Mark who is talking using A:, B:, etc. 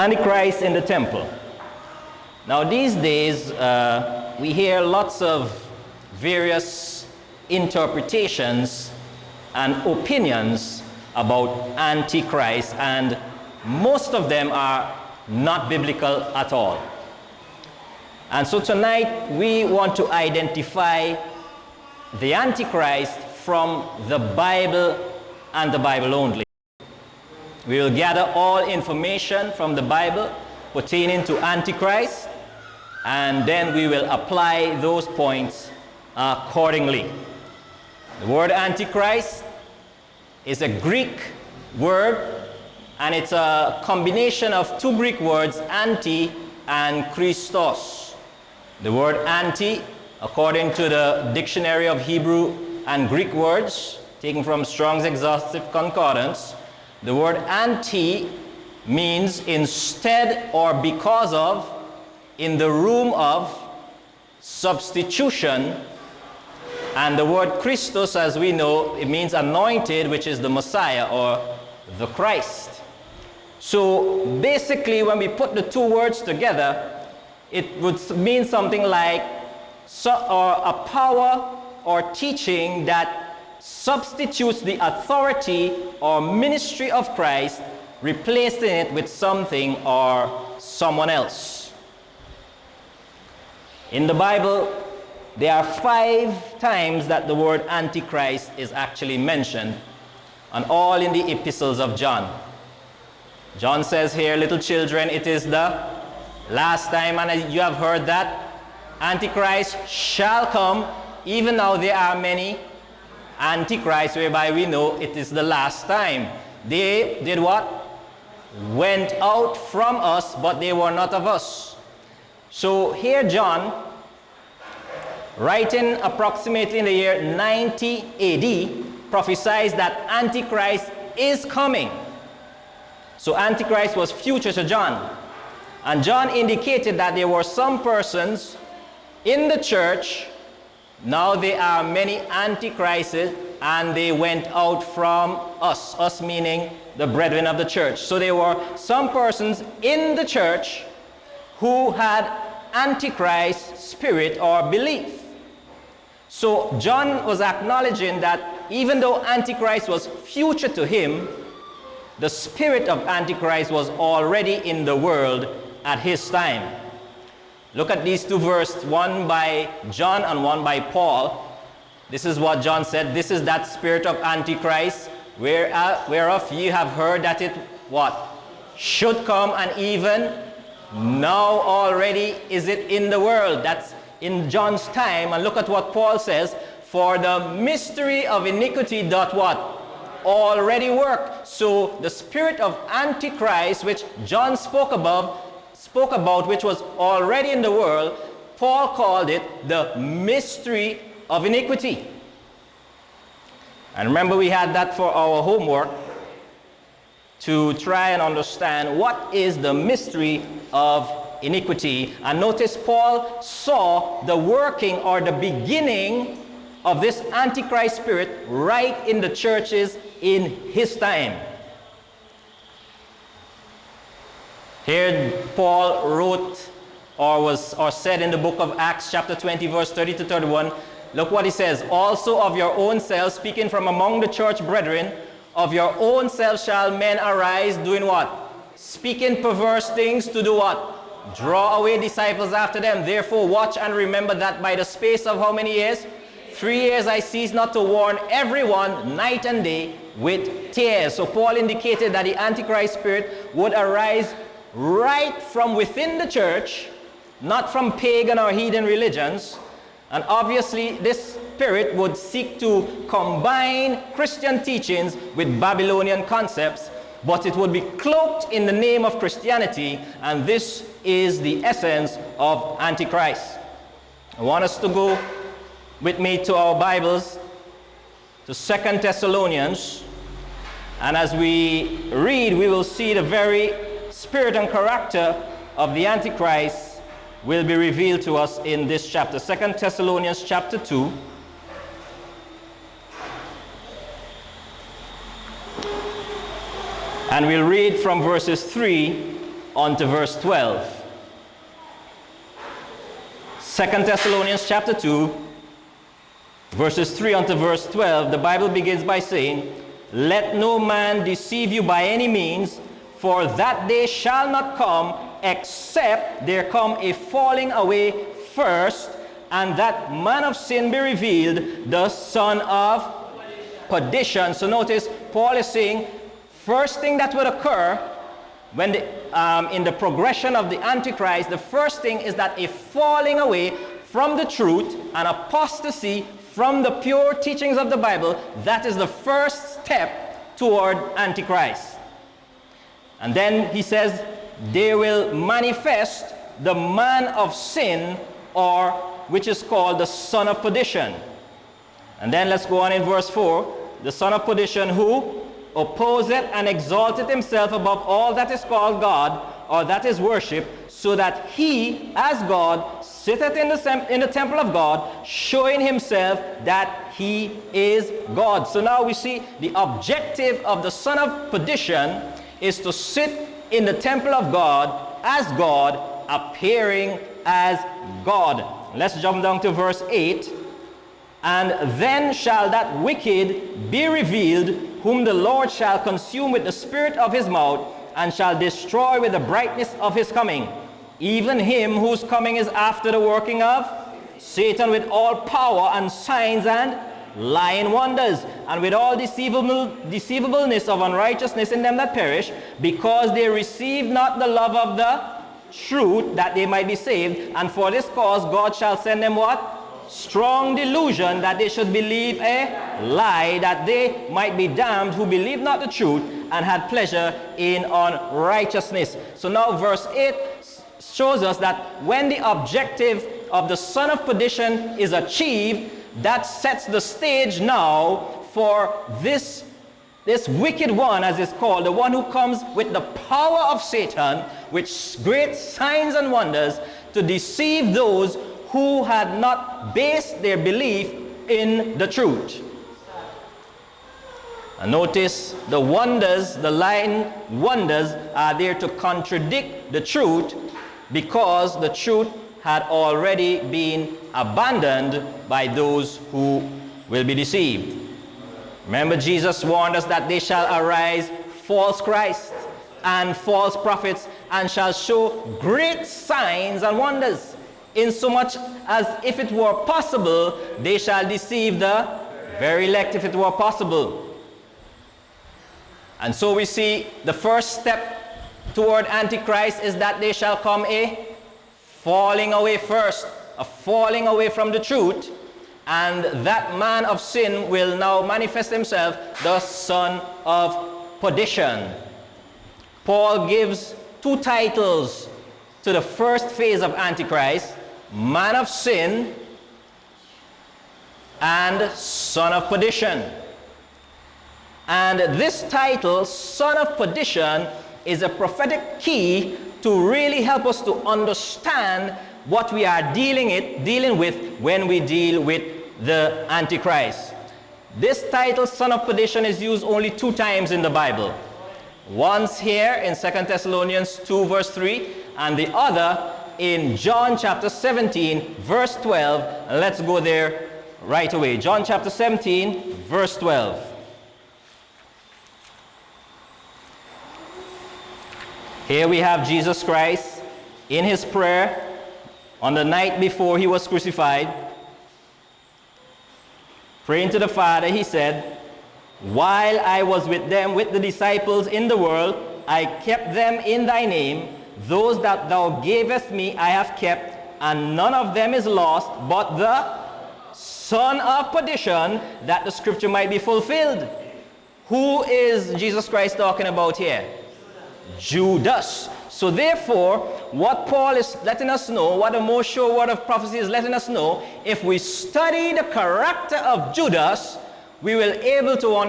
A: Antichrist in the temple. Now these days we hear lots of various interpretations and opinions about Antichrist, and most of them are not biblical at all. And so tonight we want to identify the Antichrist from the Bible and the Bible only. We will gather all information from the Bible pertaining to Antichrist, and then we will apply those points accordingly. The word Antichrist is a Greek word, and it's a combination of two Greek words, anti and Christos. The word anti, according to the Dictionary of Hebrew and Greek Words, taken from Strong's Exhaustive Concordance, the word anti means instead or because of, in the room of, substitution. And the word Christos, as we know, it means anointed, which is the Messiah or the Christ. So basically, when we put the two words together, it would mean something like a power or teaching that substitutes the authority or ministry of Christ, replacing it with something or someone else. In the Bible, there are 5 times that the word Antichrist is actually mentioned, and all in the epistles of John. John says here, little children, it is the last time, and you have heard that Antichrist shall come. Even now there are many Antichrists, whereby we know it is the last time. They did what? Went out from us, but they were not of us. So here John, writing approximately in the year 90 AD, prophesies that Antichrist is coming. So Antichrist was future to John. And John indicated that there were some persons in the church. Now there are many Antichrists, and they went out from us. Us meaning the brethren of the church. So there were some persons in the church who had Antichrist spirit or belief. So John was acknowledging that even though Antichrist was future to him, the spirit of Antichrist was already in the world at his time. Look at these two verses, one by John and one by Paul. This is what John said. This is that spirit of Antichrist, whereof ye have heard that it, what? Should come, and even now already is it in the world. That's in John's time. And look at what Paul says. For the mystery of iniquity doth what? Already work. So the spirit of Antichrist, which John spoke about, which was already in the world, Paul called it the mystery of iniquity. And remember, we had that for our homework, to try and understand what is the mystery of iniquity. And notice Paul saw the working or the beginning of this Antichrist spirit right in the churches in his time. Here Paul wrote or said in the book of Acts chapter 20 verse 30 to 31, look what he says. Also of your own selves, speaking from among the church brethren, of your own selves shall men arise, doing what? Speaking perverse things to do what? Draw away disciples after them. Therefore watch and remember that by the space of how many years? 3 years I cease not to warn everyone night and day with tears. So Paul indicated that the Antichrist spirit would arise right from within the church, not from pagan or heathen religions. And obviously this spirit would seek to combine Christian teachings with Babylonian concepts, but it would be cloaked in the name of Christianity, and this is the essence of Antichrist. I want us to go with me to our Bibles, to 2 Thessalonians, and as we read, we will see the very spirit and character of the Antichrist will be revealed to us in this chapter. 2 Thessalonians chapter 2. And we'll read from verses 3 on to verse 12. 2 Thessalonians chapter 2, verses 3 on to verse 12, the Bible begins by saying, "Let no man deceive you by any means, for that day shall not come, except there come a falling away first, and that man of sin be revealed, the son of perdition." So notice, Paul is saying, first thing that would occur when in the progression of the Antichrist, the first thing is that a falling away from the truth, an apostasy from the pure teachings of the Bible. That is the first step toward Antichrist. And then he says, they will manifest the man of sin, or which is called the son of perdition. And then let's go on in verse 4. The son of perdition, who opposeth and exalteth himself above all that is called God, or that is worship, so that he, as God, sitteth in the temple of God, showing himself that he is God. So now we see the objective of the son of perdition is to sit in the temple of God as God, appearing as God. Let's jump down to verse 8. "And then shall that wicked be revealed, whom the Lord shall consume with the spirit of his mouth, and shall destroy with the brightness of his coming, even him whose coming is after the working of Satan, with all power and signs and lying wonders, and with all deceivableness of unrighteousness in them that perish, because they receive not the love of the truth, that they might be saved. And for this cause God shall send them" what? "Strong delusion, that they should believe a lie, that they might be damned who believe not the truth, and had pleasure in unrighteousness." So now verse 8 shows us that when the objective of the son of perdition is achieved, that sets the stage now for this wicked one, as it's called, the one who comes with the power of Satan, with great signs and wonders, to deceive those who had not based their belief in the truth. And notice the wonders, the lying wonders, are there to contradict the truth, because the truth had already been abandoned by those who will be deceived. Remember, Jesus warned us that they shall arise false Christs and false prophets, and shall show great signs and wonders, insomuch as if it were possible, they shall deceive the very elect, if it were possible. And so we see the first step toward Antichrist is that they shall come a falling away first, a falling away from the truth, and that man of sin will now manifest himself, the son of perdition. Paul gives two titles to the first phase of Antichrist: man of sin and son of perdition. And this title, son of perdition, is a prophetic key to really help us to understand what we are dealing with when we deal with the Antichrist. This title, son of perdition, is used only 2 times in the Bible. Once here in 2 Thessalonians 2 verse 3, and the other in John chapter 17 verse 12. And let's go there right away. John chapter 17 verse 12. Here we have Jesus Christ in his prayer on the night before he was crucified. Praying to the Father, he said, "While I was with them, with the disciples in the world, I kept them in thy name. Those that thou gavest me I have kept, and none of them is lost, but the son of perdition, that the scripture might be fulfilled." Who is Jesus Christ talking about here? Judas. So therefore, what Paul is letting us know, what the most sure word of prophecy is letting us know, if we study the character of Judas, we will able to understand